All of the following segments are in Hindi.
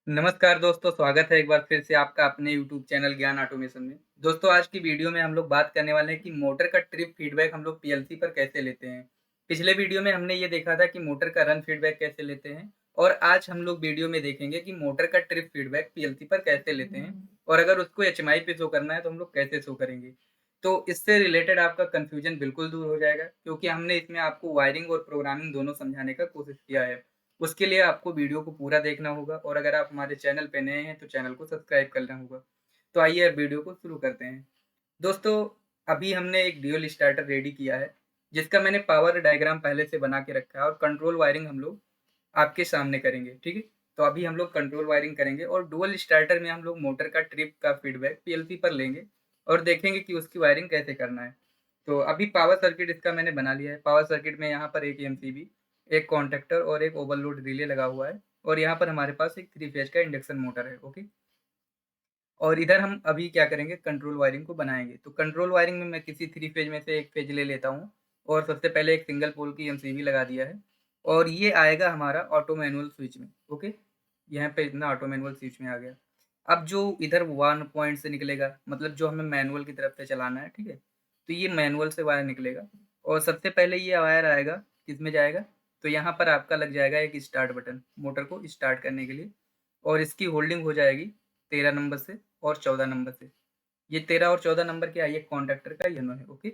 नमस्कार दोस्तों, स्वागत है एक बार फिर से आपका अपने यूट्यूब चैनल ज्ञान ऑटोमेशन में। दोस्तों, आज की वीडियो में हम लोग बात करने वाले हैं कि मोटर का ट्रिप फीडबैक हम लोग पीएलसी पर कैसे लेते हैं। पिछले वीडियो में हमने ये देखा था कि मोटर का रन फीडबैक कैसे लेते हैं और आज हम लोग वीडियो में देखेंगे कि मोटर का ट्रिप फीडबैक पीएलसी पर कैसे लेते हैं और अगर उसको एचएमआई पे शो करना है तो हम लोग कैसे शो करेंगे। तो इससे रिलेटेड आपका कन्फ्यूजन बिल्कुल दूर हो जाएगा क्योंकि हमने इसमें आपको वायरिंग और प्रोग्रामिंग दोनों समझाने का कोशिश किया है। उसके लिए आपको वीडियो को पूरा देखना होगा और अगर आप हमारे चैनल पे नए हैं तो चैनल को सब्सक्राइब करना होगा। तो आइए अब वीडियो को शुरू करते हैं। दोस्तों, अभी हमने एक ड्यूल स्टार्टर रेडी किया है जिसका मैंने पावर डायग्राम पहले से बना के रखा है और कंट्रोल वायरिंग हम लोग आपके सामने करेंगे, ठीक है। तो अभी हम लोग कंट्रोल वायरिंग करेंगे और डुअल स्टार्टर में हम लोग मोटर का ट्रिप का फीडबैक पीएलसी पर लेंगे और देखेंगे कि उसकी वायरिंग कैसे करना है। तो अभी पावर सर्किट इसका मैंने बना लिया है। पावर सर्किट में यहाँ पर एक एमसीबी, एक कॉन्टैक्टर और एक ओवरलोड रिले लगा हुआ है और यहाँ पर हमारे पास एक 3 फेज का इंडक्शन मोटर है, ओके। और इधर हम अभी क्या करेंगे, कंट्रोल वायरिंग को बनाएँगे। तो कंट्रोल वायरिंग में मैं किसी 3 फेज में से 1 फेज ले लेता हूँ और सबसे पहले एक सिंगल पोल की एमसीबी लगा दिया है और ये आएगा हमारा ऑटो मैनुअल स्विच में, ओके। यहाँ पे इतना ऑटो मैनुअल स्विच में आ गया। अब जो इधर 1 पॉइंट से निकलेगा, मतलब जो हमें मैनुअल की तरफ से चलाना है, ठीक है? तो ये मैनुअल से वायर निकलेगा और सबसे पहले ये वायर आएगा, किसमें जाएगा? तो यहाँ पर आपका लग जाएगा एक स्टार्ट बटन, मोटर को स्टार्ट करने के लिए और इसकी होल्डिंग हो जाएगी 13 नंबर से और 14 नंबर से। ये 13 और 14 नंबर क्या है? ये कॉन्टैक्टर का येनो है, ओके।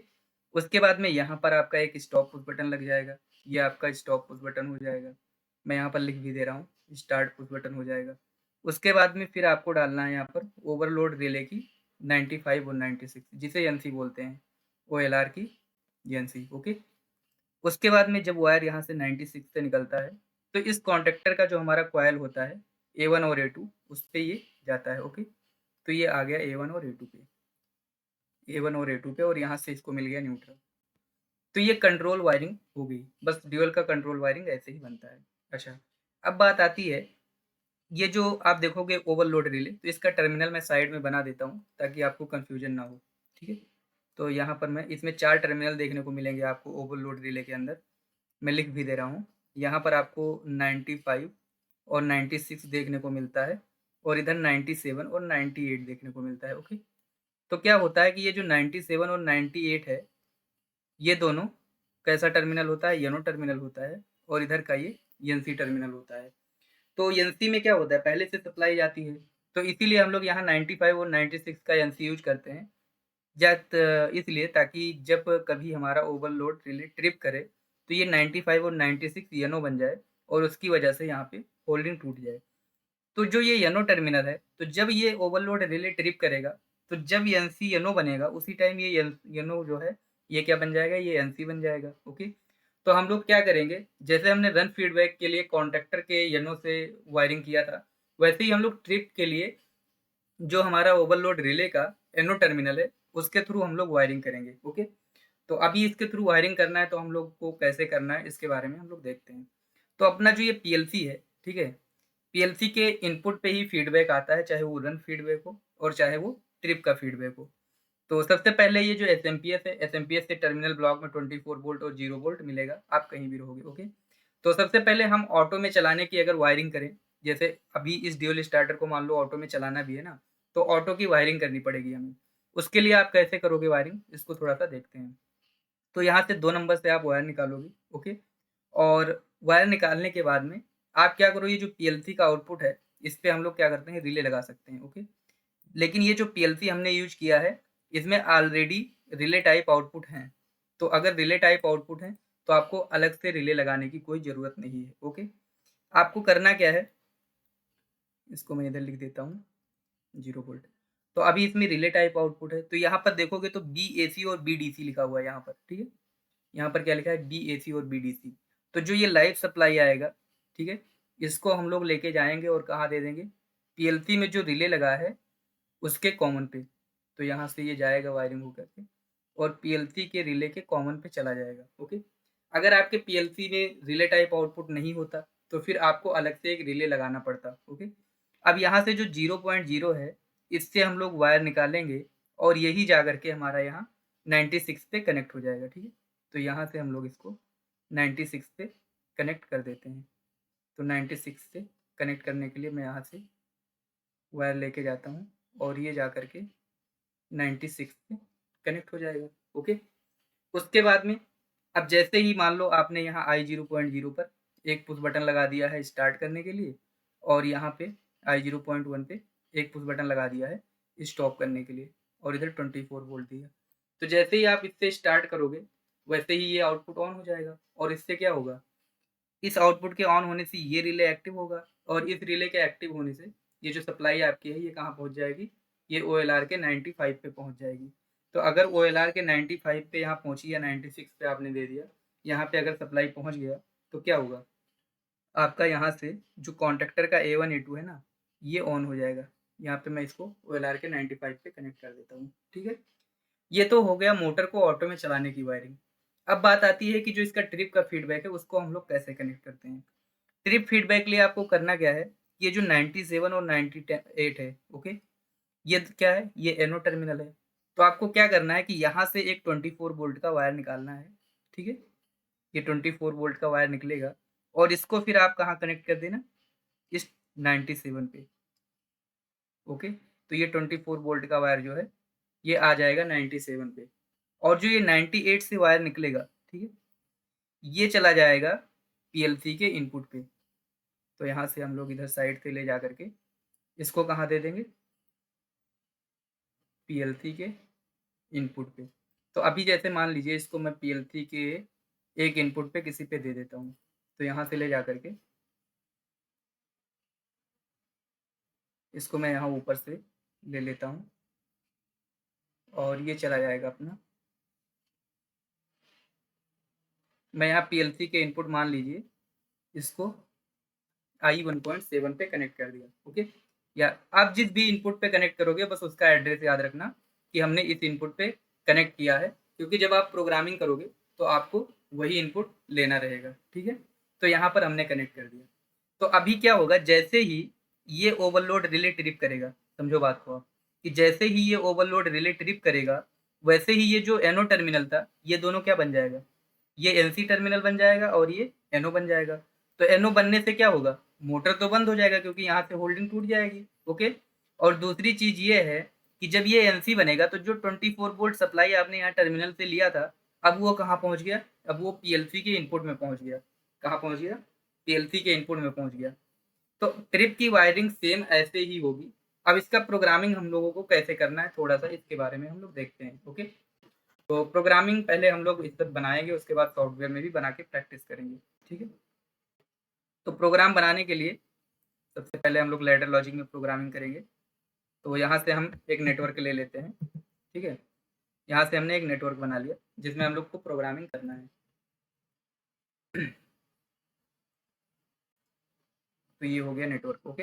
उसके बाद में यहाँ पर आपका एक स्टॉप पुश बटन लग जाएगा। ये आपका स्टॉप पुश बटन हो जाएगा। मैं यहाँ पर लिख भी दे रहा हूँ, स्टार्ट पुश बटन हो जाएगा। उसके बाद में फिर आपको डालना है यहाँ पर ओवरलोड रिले की 95 और 96, जिसे एनसी बोलते हैं, ओएलआर की एनसी, ओके। उसके बाद में जब वायर यहाँ से 96 से निकलता है, तो इस कॉन्टैक्टर का जो हमारा कॉइल होता है A1 और A2, उस पे ये जाता है, ओके। तो ये आ गया A1 और A2 पे, A1 और A2 पे और यहाँ से इसको मिल गया न्यूट्रल। तो ये कंट्रोल वायरिंग हो गई। बस ड्यूल का कंट्रोल वायरिंग ऐसे ही बनता है। अच्छा, अब बात आती है, ये जो आप देखोगे ओवरलोड रिले, तो इसका टर्मिनल मैं साइड में बना देता हूँ ताकि आपको कन्फ्यूजन ना हो, ठीक है। तो यहाँ पर मैं इसमें 4 टर्मिनल देखने को मिलेंगे आपको ओवरलोड रिले के अंदर। मैं लिख भी दे रहा हूँ। यहाँ पर आपको 95 और 96 देखने को मिलता है और इधर 97 और 98 देखने को मिलता है, ओके। तो क्या होता है कि ये जो 97 और 98 है, ये दोनों कैसा टर्मिनल होता है? येनो टर्मिनल होता है और इधर का ये एनसी टर्मिनल होता है। तो एनसी में क्या होता है, पहले से सप्लाई जाती है, तो इसीलिए हम लोग यहाँ 95 और 96 का एनसी यूज करते हैं। जस्ट इसलिए ताकि जब कभी हमारा ओवरलोड रिले ट्रिप करे, तो ये 95 और 96 येनो बन जाए और उसकी वजह से यहाँ पे होल्डिंग टूट जाए। तो जो ये येनो टर्मिनल है, तो जब ये ओवरलोड रिले ट्रिप करेगा, तो जब एनसी येनो बनेगा, उसी टाइम ये येनो जो है, ये क्या बन जाएगा? ये एनसी बन जाएगा, ओके। तो हम लोग क्या करेंगे, जैसे हमने रन फीडबैक के लिए कॉन्टैक्टर के येनो से वायरिंग किया था, वैसे ही हम लोग ट्रिप के लिए जो हमारा ओवरलोड रिले का एनो टर्मिनल है, उसके थ्रू हम लोग वायरिंग करेंगे, ओके। तो अभी इसके थ्रू वायरिंग करना है, तो हम लोग को कैसे करना है इसके बारे में हम लोग देखते हैं। तो अपना जो ये पीएलसी है, ठीक है, पीएलसी के इनपुट पे ही फीडबैक आता है, चाहे वो रन फीडबैक हो और चाहे वो ट्रिप का फीडबैक हो। तो सबसे पहले ये जो एसएमपीएस है, एसएमपीएस से टर्मिनल ब्लॉक में 24 वोल्ट और 0 वोल्ट मिलेगा, आप कहीं भी रहोगे, ओके। तो सबसे पहले हम ऑटो में चलाने की अगर वायरिंग करें, जैसे अभी इस ड्यूल स्टार्टर को मान लो ऑटो में चलाना भी है ना, तो ऑटो की वायरिंग करनी पड़ेगी हमें। उसके लिए आप कैसे करोगे वायरिंग, इसको थोड़ा-सा देखते हैं। तो यहाँ से 2 नंबर से आप वायर निकालोगे, ओके। और वायर निकालने के बाद में आप क्या करो, ये जो पीएलसी का आउटपुट है, इस पे हम लोग क्या करते हैं, रिले लगा सकते हैं, ओके। लेकिन ये जो पीएलसी हमने यूज़ किया है, इसमें ऑलरेडी रिले टाइप आउटपुट हैं। तो अगर रिले टाइप आउटपुट हैं, तो आपको अलग से रिले लगाने की कोई ज़रूरत नहीं है, ओके। आपको करना क्या है, इसको मैं इधर लिख देता हूँ 0 वोल्ट। तो अभी इसमें रिले टाइप आउटपुट है, तो यहाँ पर देखोगे तो बीएसी और बीडीसी लिखा हुआ है यहाँ पर, ठीक है। यहाँ पर क्या लिखा है, बीएसी और बीडीसी। तो जो ये लाइव सप्लाई आएगा, ठीक है, इसको हम लोग लेके जाएँगे और कहाँ दे देंगे, पीएलसी में जो रिले लगा है उसके कॉमन पे। तो यहाँ से ये जाएगा वायरिंग होकर के और पीएलसी के रिले के कॉमन पे चला जाएगा, ओके। अगर आपके पीएलसी में रिले टाइप आउटपुट नहीं होता, तो फिर आपको अलग से एक रिले लगाना पड़ता, ओके। अब यहाँ से जो 0.0 है, इससे हम लोग वायर निकालेंगे और यही जा कर के हमारा यहाँ 96 पे कनेक्ट हो जाएगा, ठीक है। तो यहाँ से हम लोग इसको 96 पे कनेक्ट कर देते हैं। तो 96 से कनेक्ट करने के लिए मैं यहाँ से वायर लेके जाता हूँ और ये जा कर के 96 पे कनेक्ट हो जाएगा। ओके। उसके बाद में अब जैसे ही मान लो आपने यहाँ आई 0.0 पर एक पुश बटन लगा दिया है स्टार्ट करने के लिए, और यहाँ पे आई 0.1 पे एक पुश बटन लगा दिया है स्टॉप करने के लिए, और इधर 24 वोल्ट दिया। तो जैसे ही आप इससे स्टार्ट करोगे वैसे ही ये आउटपुट ऑन हो जाएगा, और इससे क्या होगा, इस आउटपुट के ऑन होने से ये रिले एक्टिव होगा, और इस रिले के एक्टिव होने से ये जो सप्लाई आपकी है ये कहाँ पहुँच जाएगी, ये OLR के 95 पे पहुँच जाएगी। तो अगर OLR के 95 पे यहाँ पहुँची या 96 पे आपने दे दिया, यहाँ पे अगर सप्लाई पहुँच गया तो क्या होगा, आपका यहाँ से जो कॉन्टेक्टर का A1 A2 है ना, ये ऑन हो जाएगा। यहाँ पे मैं इसको OLR के 95 पे कनेक्ट कर देता हूँ। ठीक है। ये तो हो गया मोटर को ऑटो में चलाने की वायरिंग। अब बात आती है कि जो इसका ट्रिप का फीडबैक है उसको हम लोग कैसे कनेक्ट करते हैं। ट्रिप फीडबैक के लिए आपको करना क्या है, ये जो 97 और 98 है, ओके, ये क्या है, ये एनो टर्मिनल है। तो आपको क्या करना है कि यहाँ से एक 24 वोल्ट का वायर निकालना है। ठीक है। ये 24 वोल्ट का वायर निकलेगा, और इसको फिर आप कहाँ कनेक्ट कर देना, इस 97 पे। ओके। तो ये 24 वोल्ट का वायर जो है ये आ जाएगा 97 पे, और जो ये 98 से वायर निकलेगा, ठीक है, ये चला जाएगा पीएलसी के इनपुट पे। तो यहाँ से हम लोग इधर साइड पे ले जा करके इसको कहाँ दे देंगे, पीएलसी के इनपुट पे। तो अभी जैसे मान लीजिए इसको मैं पीएलसी के एक इनपुट पे किसी पे दे देता हूँ, तो यहाँ से ले जा करके इसको मैं यहाँ ऊपर से ले लेता हूँ, और ये चला जाएगा अपना, मैं यहाँ पीएलसी के इनपुट मान लीजिए इसको आई 1.7 पे कनेक्ट कर दिया। ओके। या आप जिस भी इनपुट पे कनेक्ट करोगे बस उसका एड्रेस याद रखना कि हमने इस इनपुट पे कनेक्ट किया है, क्योंकि जब आप प्रोग्रामिंग करोगे तो आपको वही इनपुट लेना रहेगा। ठीक है। तो यहाँ पर हमने कनेक्ट कर दिया। तो अभी क्या होगा, जैसे ही ये ओवरलोड रिले ट्रिप करेगा, समझो बात को आप, कि जैसे ही ये ओवरलोड रिले ट्रिप करेगा वैसे ही ये जो एनो टर्मिनल था ये दोनों क्या बन जाएगा, ये एनसी टर्मिनल बन जाएगा और ये एनओ बन जाएगा। तो एनओ बनने से क्या होगा, मोटर तो बंद हो जाएगा क्योंकि यहाँ से होल्डिंग टूट जाएगी। ओके। और दूसरी चीज ये है कि जब ये एनसी बनेगा तो जो 24 वोल्ट सप्लाई आपने यहाँ टर्मिनल से लिया था, अब वो कहाँ पहुँच गया, अब वो पीएलसी के इनपुट में पहुँच गया। कहाँ पहुँच गया, पीएलसी के इनपुट में पहुँच गया। तो ट्रिप की वायरिंग सेम ऐसे ही होगी। अब इसका प्रोग्रामिंग हम लोगों को कैसे करना है थोड़ा सा इसके बारे में हम लोग देखते हैं। ओके। तो प्रोग्रामिंग पहले हम लोग इस तक बनाएंगे, उसके बाद सॉफ्टवेयर में भी बना के प्रैक्टिस करेंगे। ठीक है। तो प्रोग्राम बनाने के लिए सबसे पहले हम लोग लैडर लॉजिक में प्रोग्रामिंग करेंगे। तो यहाँ से हम एक नेटवर्क ले लेते हैं। ठीक है। यहाँ से हमने एक नेटवर्क बना लिया जिसमें हम लोग को प्रोग्रामिंग करना है। तो ये हो गया नेटवर्क। ओके।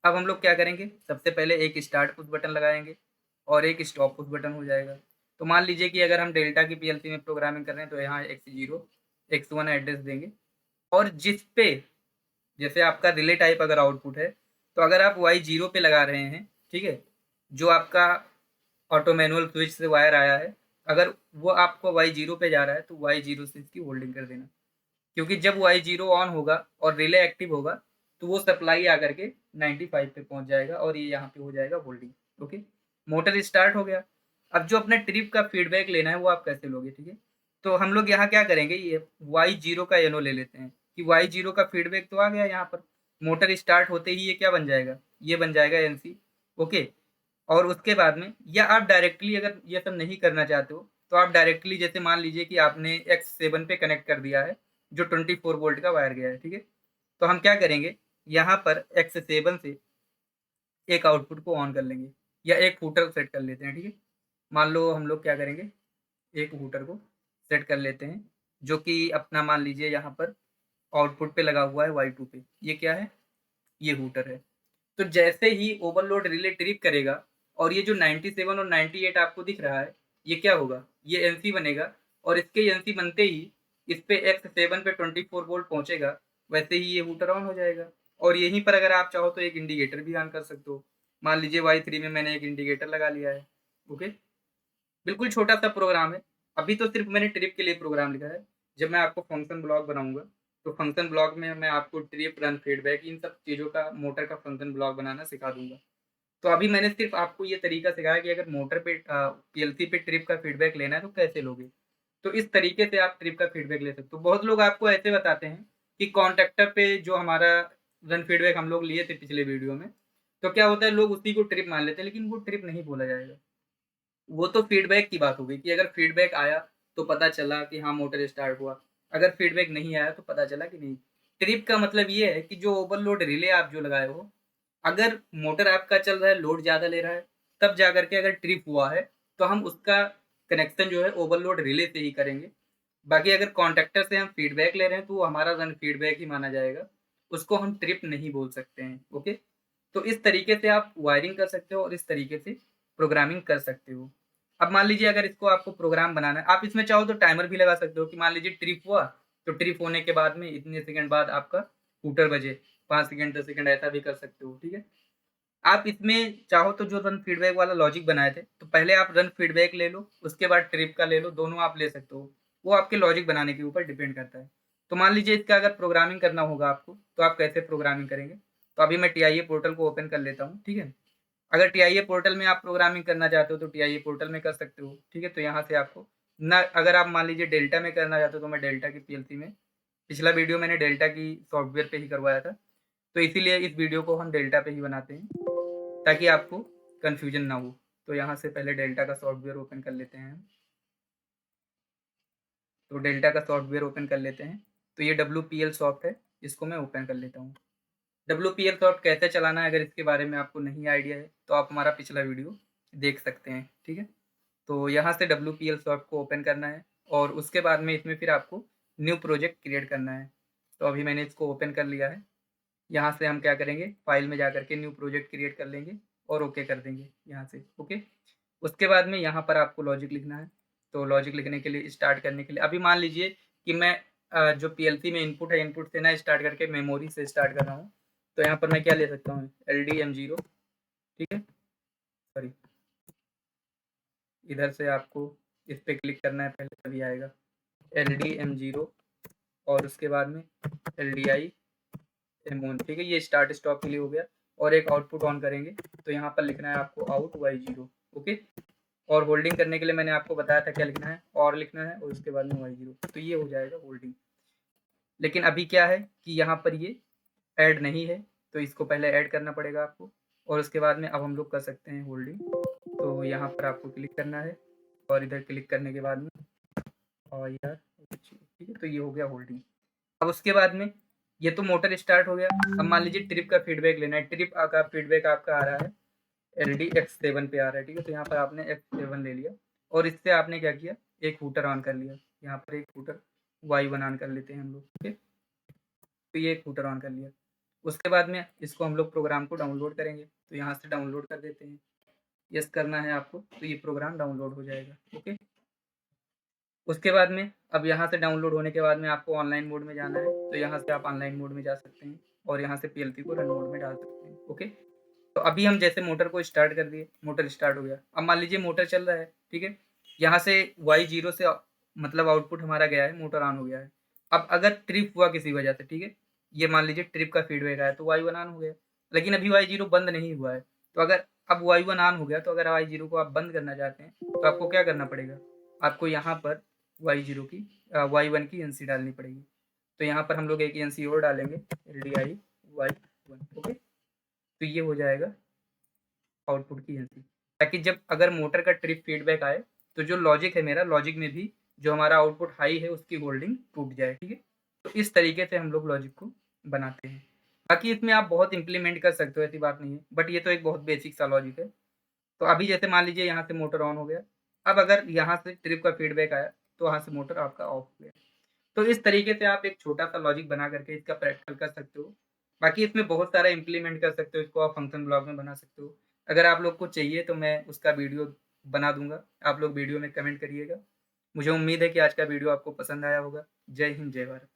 अब हम लोग क्या करेंगे, सबसे पहले एक स्टार्ट पुश बटन लगाएंगे और एक स्टॉप पुश बटन हो जाएगा। तो मान लीजिए कि अगर हम डेल्टा की पीएलसी में प्रोग्रामिंग कर रहे हैं तो यहाँ x0 x1 एड्रेस देंगे, और जिस पे जैसे आपका रिले टाइप अगर आउटपुट है तो अगर आप y0 पे लगा रहे हैं, ठीक है, जो आपका ऑटो मैनुअल स्विच से वायर आया है, अगर वो आपको y0 पे जा रहा है तो y0 से इसकी होल्डिंग कर देना, क्योंकि जब y0 ऑन होगा और रिले एक्टिव होगा तो वो सप्लाई आकर के 95 पे पहुंच जाएगा और ये यहाँ पे हो जाएगा होल्डिंग। ओके। मोटर स्टार्ट हो गया। अब जो अपने ट्रिप का फीडबैक लेना है वो आप कैसे लोगे, ठीक है। तो हम लोग यहाँ क्या करेंगे, ये y0 का एनो ले लेते हैं कि y0 का फीडबैक तो आ गया यहाँ पर, मोटर स्टार्ट होते ही ये क्या बन जाएगा, ये बन जाएगा एनसी। ओके। और उसके बाद में, या आप डायरेक्टली अगर ये सब नहीं करना चाहते हो तो आप डायरेक्टली जैसे मान लीजिए कि आपने X7 पे कनेक्ट कर दिया है जो 24 वोल्ट का वायर गया है, ठीक है। तो हम क्या करेंगे, यहाँ पर X7 से एक आउटपुट को ऑन कर लेंगे या एक हूटर सेट कर लेते हैं। ठीक है। मान लो हम लोग क्या करेंगे, एक हूटर को सेट कर लेते हैं जो कि अपना मान लीजिए यहाँ पर आउटपुट पे लगा हुआ है Y2 पे। ये क्या है, ये हूटर है। तो जैसे ही ओवरलोड रिले ट्रिप करेगा और ये जो 97 और 98 आपको दिख रहा है ये क्या होगा, ये एनसी बनेगा, और इसके एनसी बनते ही इस पे X7 पे 24 वोल्ट पहुंचेगा, वैसे ही ये हूटर ऑन हो जाएगा। और यहीं पर अगर आप चाहो तो एक इंडिकेटर भी ऑन कर सकते हो। मान लीजिए Y3 में मैंने एक इंडिकेटर लगा लिया है। ओके। बिल्कुल छोटा सा प्रोग्राम है, अभी तो सिर्फ मैंने ट्रिप के लिए प्रोग्राम लिखा है। जब मैं आपको फंक्शन ब्लॉक बनाऊंगा तो फंक्शन ब्लॉक में मैं आपको ट्रिप, रन, फीडबैक इन सब चीज़ों का मोटर का फंक्शन ब्लॉक बनाना सिखा दूँगा। तो अभी मैंने सिर्फ़ आपको ये तरीका सिखाया कि अगर मोटर पे पीएलसी पे ट्रिप का फीडबैक लेना है तो कैसे लोगे? तो इस तरीके से आप ट्रिप का फीडबैक ले सकते हो। बहुत लोग आपको ऐसे बताते हैं कि कॉन्टैक्टर पे जो हमारा रन फीडबैक हम लोग लिए थे पिछले वीडियो में, तो क्या होता है लोग उसी को ट्रिप मान लेते हैं, लेकिन वो ट्रिप नहीं बोला जाएगा। वो तो फीडबैक की बात हो गई कि अगर फीडबैक आया तो पता चला कि हाँ, मोटर स्टार्ट हुआ। अगर फीडबैक नहीं आया तो पता चला कि नहीं। ट्रिप का मतलब ये है कि जो ओवरलोड रिले आप जो लगाए हो, अगर मोटर आपका चल रहा है, लोड ज़्यादा ले रहा है, तब जाकर के अगर ट्रिप हुआ है, तो हम उसका कनेक्शन जो है ओवरलोड रिले से ही करेंगे। बाकी अगर कॉन्टैक्टर से हम फीडबैक ले रहे हैं, तो वो हमारा रन फीडबैक ही माना जाएगा। उसको हम ट्रिप नहीं बोल सकते हैं, ओके? तो इस तरीके से आप वायरिंग कर सकते हो और इस तरीके से प्रोग्रामिंग कर सकते हो। अब मान लीजिए अगर इसको आपको प्रोग्राम बनाना है, आप इसमें चाहो तो टाइमर भी लगा सकते हो कि मान लीजिए ट्रिप हुआ, तो ट्रिप होने के बाद में इतने सेकंड बाद आपका हूटर बजे, 5 सेकंड, 10 सेकंड ऐसा भी कर सकते हो, ठीक है? आप इसमें चाहो तो जो रन फीडबैक वाला लॉजिक बनाए थे, तो पहले आप रन फीडबैक ले लो, उसके बाद ट्रिप का ले लो, दोनों आप ले सकते हो। वो आपके लॉजिक बनाने के ऊपर डिपेंड करता है। तो मान लीजिए इसका अगर प्रोग्रामिंग करना होगा आपको, तो आप कैसे प्रोग्रामिंग करेंगे? तो अभी मैं टीआईए पोर्टल को ओपन कर लेता हूँ, ठीक है? अगर टीआईए पोर्टल में आप प्रोग्रामिंग करना चाहते हो, तो टीआईए पोर्टल में कर सकते हो, ठीक है? तो यहाँ से आपको ना, अगर आप मान लीजिए डेल्टा में करना चाहते हो, तो मैं डेल्टा की पीएलसी में, पिछला वीडियो मैंने डेल्टा की सॉफ्टवेयर पे ही करवाया था, तो इसीलिए इस वीडियो को हम डेल्टा पे ही बनाते हैं, ताकि आपको कन्फ्यूजन ना हो। तो यहाँ से पहले डेल्टा का सॉफ्टवेयर ओपन कर लेते हैं। तो डेल्टा का सॉफ्टवेयर ओपन कर लेते हैं। तो ये डब्ल्यूपीएल सॉफ्ट है, इसको मैं ओपन कर लेता हूँ। डब्ल्यूपीएल सॉफ्ट कैसे चलाना है, अगर इसके बारे में आपको नहीं आइडिया है, तो आप हमारा पिछला वीडियो देख सकते हैं, ठीक है? तो यहाँ से डब्ल्यूपीएल सॉफ्ट को ओपन करना है और उसके बाद में इसमें फिर आपको न्यू प्रोजेक्ट क्रिएट करना है। तो अभी मैंने इसको ओपन कर लिया है। यहाँ से हम क्या करेंगे, फाइल में जाकर के न्यू प्रोजेक्ट क्रिएट कर लेंगे और ओके कर देंगे यहाँ से, ओके। उसके बाद में यहाँ पर आपको लॉजिक लिखना है। तो लॉजिक लिखने के लिए, स्टार्ट करने के लिए, अभी मान लीजिए कि मैं जो पीएलसी में इनपुट है, इनपुट से ना स्टार्ट करके मेमोरी से स्टार्ट कर रहा हूँ। तो यहाँ पर मैं क्या ले सकता हूँ, LDM0, ठीक है, सॉरी, इधर से आपको इस पे क्लिक करना है पहले, तभी आएगा LDM0, और उसके बाद में LDI M1, ठीक है, ये स्टार्ट स्टॉप के लिए हो गया। और एक आउटपुट ऑन करेंगे, तो यहाँ पर लिखना है आपको आउट Y0, ओके। और होल्डिंग करने के लिए मैंने आपको बताया था क्या लिखना है, और लिखना है, और उसके बाद में Y0, तो ये हो जाएगा होल्डिंग। लेकिन अभी क्या है कि यहाँ पर ये ऐड नहीं है, तो इसको पहले ऐड करना पड़ेगा आपको, और उसके बाद में अब हम लोग कर सकते हैं होल्डिंग। तो यहाँ पर आपको क्लिक करना है, और इधर क्लिक करने के बाद में, और यार, ठीक है, तो ये हो गया होल्डिंग। अब उसके बाद में ये तो मोटर स्टार्ट हो गया। अब मान लीजिए ट्रिप का फीडबैक लेना है, ट्रिप का फीडबैक आपका आ रहा है LD X7 पे आ रहा है, ठीक है। तो यहाँ पर आपने X7 ले लिया, और इससे आपने क्या किया, एक हूटर ऑन कर लिया। यहाँ पर एक हूटर Y1 ऑन कर लेते हैं हम लोग, ठीक है। तो ये एक हूटर ऑन कर लिया। उसके बाद में इसको हम लोग प्रोग्राम को डाउनलोड करेंगे, तो यहाँ से डाउनलोड कर देते हैं। यस करना है आपको, तो ये प्रोग्राम डाउनलोड हो जाएगा, ओके। उसके बाद में अब यहाँ से डाउनलोड होने के बाद में आपको ऑनलाइन मोड में जाना है, तो यहाँ से आप ऑनलाइन मोड में जा सकते हैं, और यहाँ से पीएलसी को रन मोड में डाल सकते हैं, ओके। तो अभी हम जैसे मोटर को स्टार्ट कर दिए, मोटर स्टार्ट हो गया। अब मान लीजिए मोटर चल रहा है, ठीक है। यहाँ से Y0 से मतलब आउटपुट हमारा गया है, मोटर ऑन हो गया है। अब अगर ट्रिप हुआ किसी वजह से, ठीक है, ये मान लीजिए ट्रिप का फीडबैक आया, तो Y1 ऑन हो गया, लेकिन अभी Y0 बंद नहीं हुआ है। तो अगर अब Y1 ऑन हो गया, तो अगर Y0 को आप बंद करना चाहते हैं, तो आपको क्या करना पड़ेगा, आपको यहाँ पर Y0 की Y1 की एनसी डालनी पड़ेगी। तो यहाँ पर हम लोग एक एनसी और डालेंगे, LDI Y1, ओके। तो ये हो जाएगा आउटपुट की एनसी, ताकि जब अगर मोटर का ट्रिप फीडबैक आए, तो जो लॉजिक है मेरा, लॉजिक में भी जो हमारा आउटपुट हाई है उसकी होल्डिंग टूट जाए, ठीक है। तो इस तरीके से हम लोग लॉजिक को बनाते हैं। बाकी इसमें आप बहुत इंप्लीमेंट कर सकते हो, ऐसी बात नहीं है, बट ये तो एक बहुत बेसिक सा लॉजिक है। तो अभी जैसे मान लीजिए यहाँ से मोटर ऑन हो गया, अब अगर यहाँ से ट्रिप का फीडबैक आया, तो वहाँ से मोटर आपका ऑफ हो गया। तो इस तरीके से आप एक छोटा सा लॉजिक बना करके इसका प्रैक्टिकल कर सकते हो। बाकी इसमें बहुत सारा इम्प्लीमेंट कर सकते हो, इसको आप फंक्शन ब्लॉक में बना सकते हो। अगर आप लोग को चाहिए तो मैं उसका वीडियो बना दूंगा, आप लोग वीडियो में कमेंट करिएगा। मुझे उम्मीद है कि आज का वीडियो आपको पसंद आया होगा। जय हिंद, जय भारत।